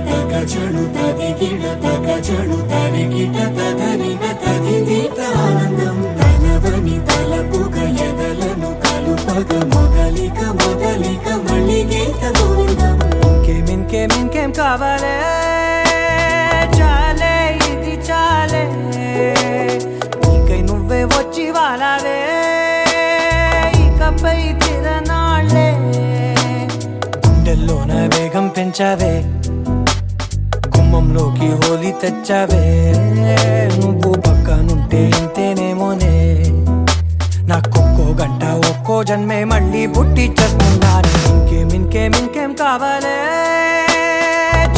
తగజడు తదిగిడ తగజడు తరిగిట తదరిన తదిదీత ఆనందం తలవని తలపుగ ఎదలను కలుపగ మొదలిక మొదలిక మళ్ళీ గీత గోవిందం ఇంకేం కావాలే చాలే ఇది చాలే నీకై నువ్వే వచ్చి వాలావే ఇకపై తిరనాళ్ళే గుండెల్లోన వేగం పెంచావే గుమ్మంలోకి హోలీ తెచ్చావే నువ్వు పక్కనుంటే ఇంతేనేమోనే నాకొక్కో గంట ఒక్కో జన్మే మళ్ళీ పుట్టి చేస్తున్నాను ఇంకేం కావాలే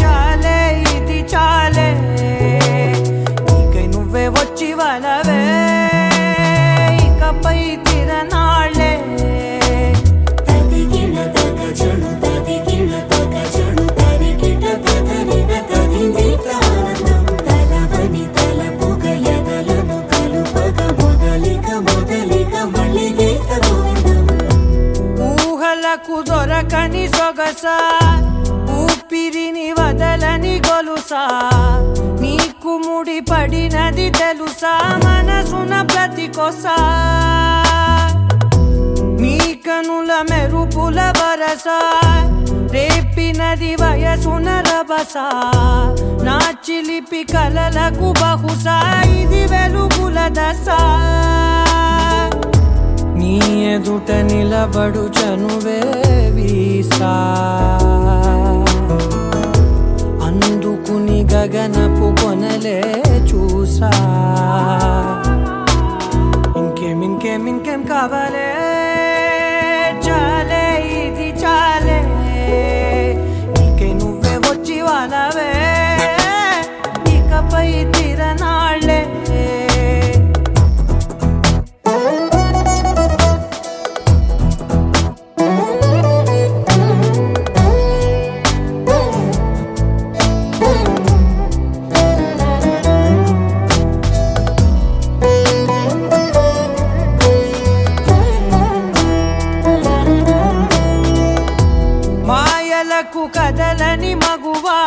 చాలే ఇది చాలే నీకై నువ్వే వచ్చి వాలవే ఇకపై తిరనాళ్ళే తదిగిడ తగజడు తదిగిడ తగజడు తరిగిట తదరిన తదిదీత ఆనందం తలవని తలపుగ ఎదలను కలుపగ మొదలిక మొదలిక మళ్ళీ గీత గోవిందం ఊహలకు దొరకని సొగసా ఊపిరిని వదలని గొలుసా నీకు ముడి పడినది తెలుసా మనసున ప్రతి కొసా నీ కనుల మెరుపుల వరసా రేపినది వయసున రభసా నా చిలిపి కలలకు బహుశా ఇది వెలుగుల దశ నీ ఎదుట నిలబడు చనువే వీసా అందుకుని గగనపు కొనలే చూసా ఇంకేం కావాలే చాలే ఇది చాలే నీకై నువ్వే వచ్చి వాలవే ఇకపై తిరనాళ్ళే మాయలకు కదలని మగువా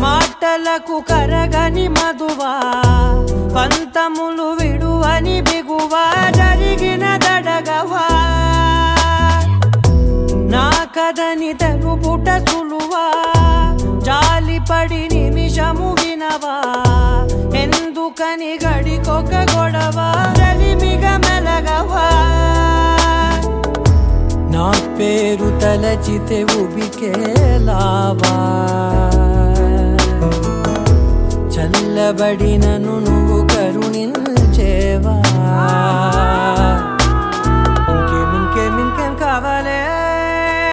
మాటలకు కరగని మధువా పంతములు విడువని బిగువా జరిగిన దడగవా నా కదని తెలుపుట సులువా జాలిపడి నిమిషము వినవా ఎందుకని గడికొక గొడవ రలిమిగ మెలగవా నా పేరు తలచితే ఉబికేలావా చల్లబడినను నువ్వు కరుణించేవా